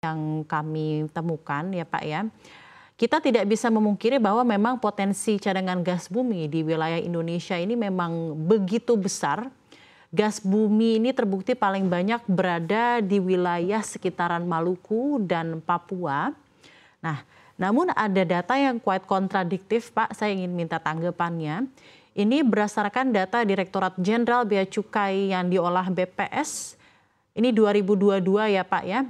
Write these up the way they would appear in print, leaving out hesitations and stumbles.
yang kami temukan ya Pak ya, kita tidak bisa memungkiri bahwa memang potensi cadangan gas bumi di wilayah Indonesia ini memang begitu besar. Gas bumi ini terbukti paling banyak berada di wilayah sekitaran Maluku dan Papua. Nah, namun ada data yang quite kontradiktif Pak, saya ingin minta tanggapannya. Ini berdasarkan data Direktorat Jenderal Bea Cukai yang diolah BPS. Ini 2022 ya Pak ya,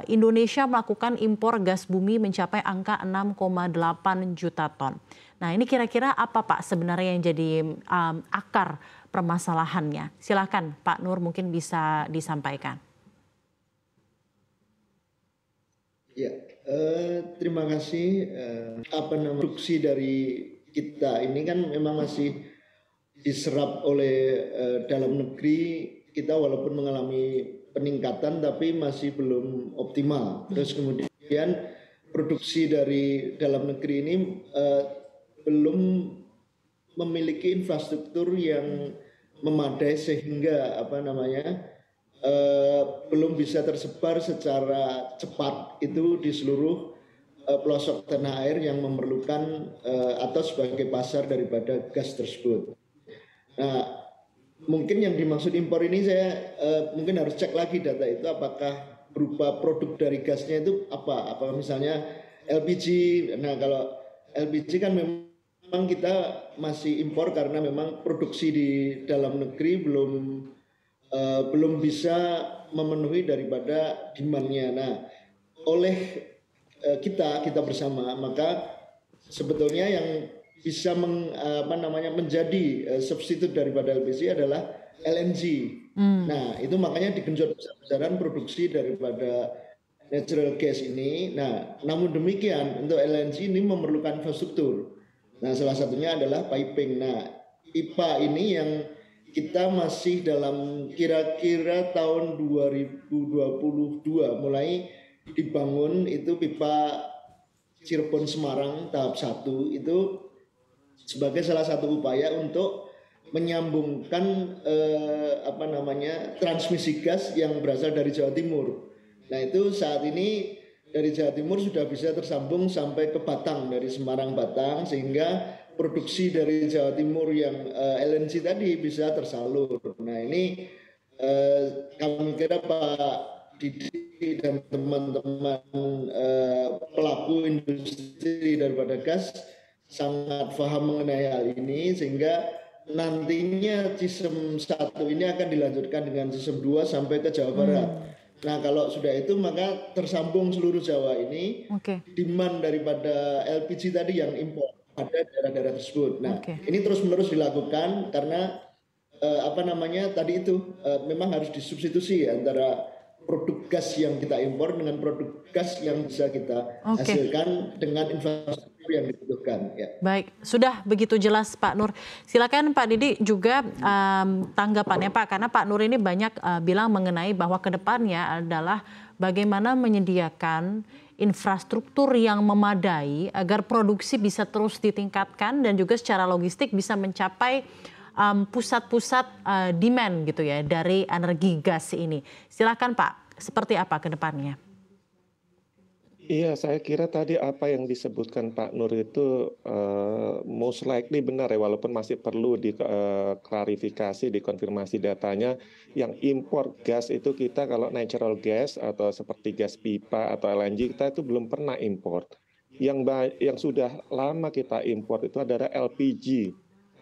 Indonesia melakukan impor gas bumi mencapai angka 6,8 juta ton. Nah ini kira-kira apa Pak sebenarnya yang jadi akar permasalahannya? Silakan Pak Nur mungkin bisa disampaikan. Ya, terima kasih. Produksi dari kita ini kan memang masih diserap oleh dalam negeri. Kita walaupun mengalami peningkatan tapi masih belum optimal. Terus kemudian produksi dari dalam negeri ini belum memiliki infrastruktur yang memadai sehingga belum bisa tersebar secara cepat itu di seluruh pelosok tanah air yang memerlukan atau sebagai pasar daripada gas tersebut. Nah, mungkin yang dimaksud impor ini saya mungkin harus cek lagi data itu apakah berupa produk dari gasnya itu apa? Apakah misalnya LPG? Nah kalau LPG kan memang kita masih impor karena memang produksi di dalam negeri belum bisa memenuhi daripada demand-nya. Nah oleh kita bersama maka sebetulnya yang bisa menjadi substitut daripada LPG adalah LNG. Nah, itu makanya digenjot besar-besaran produksi daripada natural gas ini. Nah, namun demikian untuk LNG ini memerlukan infrastruktur. Nah, salah satunya adalah piping. Nah, IPA ini yang kita masih dalam kira-kira tahun 2022 mulai dibangun itu pipa Cirebon Semarang tahap 1 itu sebagai salah satu upaya untuk menyambungkan transmisi gas yang berasal dari Jawa Timur. Nah itu saat ini dari Jawa Timur sudah bisa tersambung sampai ke Batang dari Semarang Batang sehingga produksi dari Jawa Timur yang LNG tadi bisa tersalur. Nah ini kami kira Pak Didi dan teman-teman pelaku industri daripada gas sangat paham mengenai hal ini sehingga nantinya sistem 1 ini akan dilanjutkan dengan sistem 2 sampai ke Jawa Barat. Nah kalau sudah itu maka tersambung seluruh Jawa ini demand daripada LPG tadi yang impor pada daerah-daerah tersebut. Nah ini terus-menerus dilakukan karena tadi itu memang harus disubstitusi antara produk gas yang kita impor dengan produk gas yang bisa kita hasilkan dengan infrastruktur yang dibutuhkan. Ya. Baik, sudah begitu jelas Pak Nur. Silakan Pak Didi juga tanggapannya Pak, karena Pak Nur ini banyak bilang mengenai bahwa kedepannya adalah bagaimana menyediakan infrastruktur yang memadai agar produksi bisa terus ditingkatkan dan juga secara logistik bisa mencapai pusat-pusat demand gitu ya dari energi gas ini. Silakan Pak, seperti apa ke depannya? Iya, saya kira tadi apa yang disebutkan Pak Nur itu most likely benar ya, walaupun masih perlu diklarifikasi, dikonfirmasi datanya. Yang impor gas itu kita kalau natural gas atau seperti gas pipa atau LNG kita itu belum pernah impor. Yang sudah lama kita impor itu adalah LPG.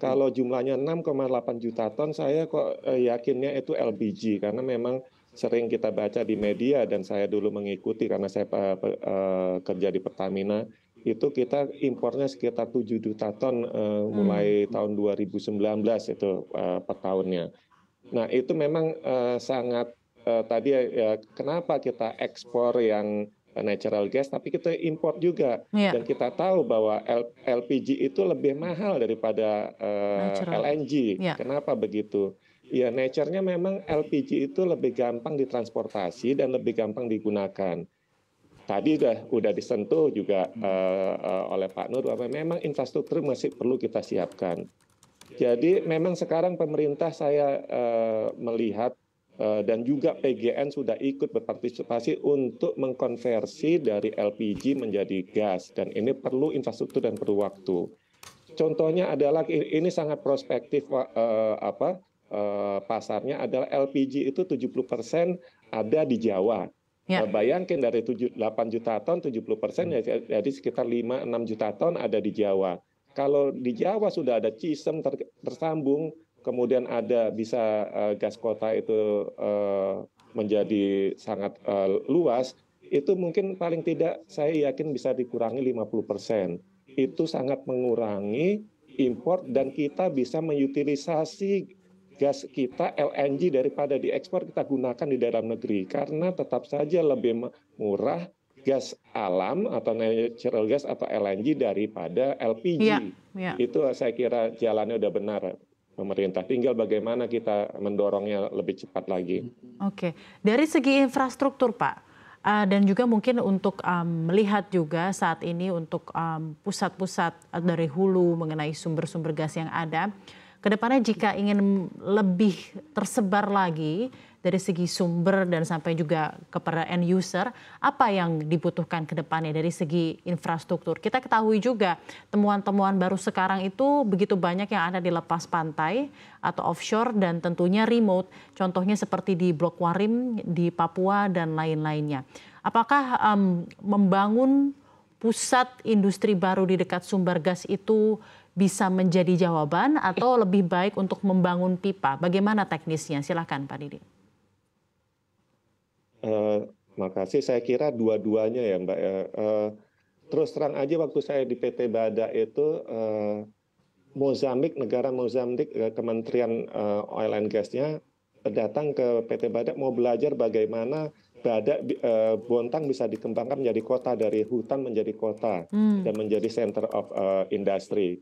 Kalau jumlahnya 6,8 juta ton, saya kok yakinnya itu LPG karena memang sering kita baca di media dan saya dulu mengikuti karena saya kerja di Pertamina, itu kita impornya sekitar 7 juta ton mulai tahun 2019 itu per tahunnya. Nah itu memang sangat tadi ya kenapa kita ekspor yang natural gas, tapi kita import juga. Dan kita tahu bahwa LPG itu lebih mahal daripada LNG. Kenapa begitu? Ya, nature-nya memang LPG itu lebih gampang ditransportasi dan lebih gampang digunakan. Tadi udah disentuh juga oleh Pak Nur bahwa memang infrastruktur masih perlu kita siapkan. Jadi memang sekarang pemerintah saya melihat dan juga PGN sudah ikut berpartisipasi untuk mengkonversi dari LPG menjadi gas, dan ini perlu infrastruktur dan perlu waktu. Contohnya adalah ini sangat prospektif, pasarnya adalah LPG itu 70% ada di Jawa. Ya. Bayangkan dari 8 juta ton, 70% jadi sekitar 5-6 juta ton ada di Jawa. Kalau di Jawa sudah ada Cisem tersambung, kemudian ada bisa gas kota itu menjadi sangat luas, itu mungkin paling tidak saya yakin bisa dikurangi 50%. Itu sangat mengurangi impor dan kita bisa mengutilisasi gas kita LNG daripada diekspor kita gunakan di dalam negeri, karena tetap saja lebih murah gas alam atau natural gas atau LNG daripada LPG. Ya. Itu saya kira jalannya udah benar pemerintah, tinggal bagaimana kita mendorongnya lebih cepat lagi. Oke, dari segi infrastruktur Pak, dan juga mungkin untuk melihat juga saat ini untuk pusat-pusat dari hulu mengenai sumber-sumber gas yang ada, kedepannya jika ingin lebih tersebar lagi dari segi sumber dan sampai juga kepada end user, apa yang dibutuhkan ke depannya dari segi infrastruktur? Kita ketahui juga temuan-temuan baru sekarang itu begitu banyak yang ada di lepas pantai atau offshore dan tentunya remote, contohnya seperti di Blok Warim, di Papua dan lain-lainnya. Apakah membangun pusat industri baru di dekat sumber gas itu bisa menjadi jawaban atau lebih baik untuk membangun pipa? Bagaimana teknisnya? Silakan Pak Didi. Makasih, saya kira dua-duanya ya Mbak. Terus terang aja waktu saya di PT Bada itu Mozambik, negara Mozambik, Kementerian Oil and Gas-nya datang ke PT Badak mau belajar bagaimana Badak Bontang bisa dikembangkan menjadi kota, dari hutan menjadi kota dan menjadi center of industry.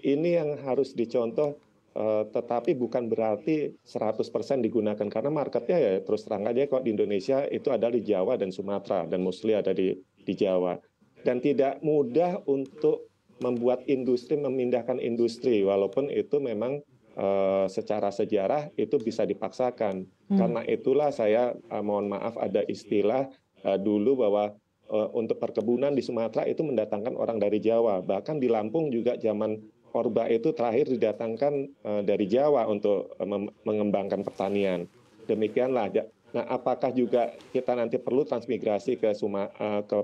Ini yang harus dicontoh, tetapi bukan berarti 100% digunakan karena marketnya ya terus terang aja kok di Indonesia itu ada di Jawa dan Sumatera dan mostly ada di Jawa, dan tidak mudah untuk membuat industri, memindahkan industri, walaupun itu memang secara sejarah itu bisa dipaksakan. Karena itulah saya mohon maaf ada istilah dulu bahwa untuk perkebunan di Sumatera itu mendatangkan orang dari Jawa. Bahkan di Lampung juga zaman Orba itu terakhir didatangkan dari Jawa untuk mengembangkan pertanian. Demikianlah. Nah, apakah juga kita nanti perlu transmigrasi ke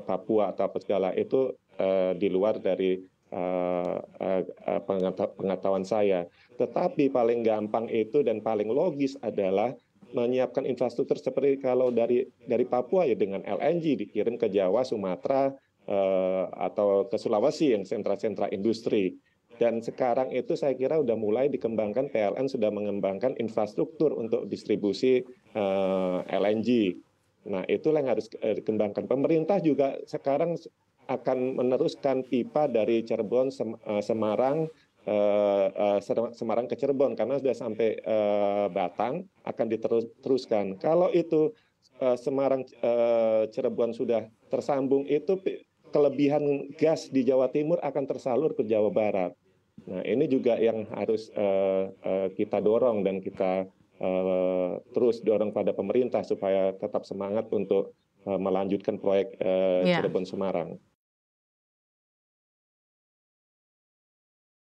Papua atau apa segala itu di luar dari pengetahuan saya. Tetapi paling gampang itu dan paling logis adalah menyiapkan infrastruktur seperti kalau dari Papua ya dengan LNG dikirim ke Jawa, Sumatera, atau ke Sulawesi yang sentra-sentra industri. Dan sekarang itu saya kira sudah mulai dikembangkan, PLN sudah mengembangkan infrastruktur untuk distribusi LNG. Nah, itulah yang harus dikembangkan. Pemerintah juga sekarang akan meneruskan pipa dari Cirebon, Semarang, Semarang ke Cirebon karena sudah sampai Batang, akan diteruskan. Kalau itu Semarang Cirebon sudah tersambung, itu kelebihan gas di Jawa Timur akan tersalur ke Jawa Barat. Nah, ini juga yang harus kita dorong dan kita terus dorong pada pemerintah supaya tetap semangat untuk melanjutkan proyek Cirebon Semarang.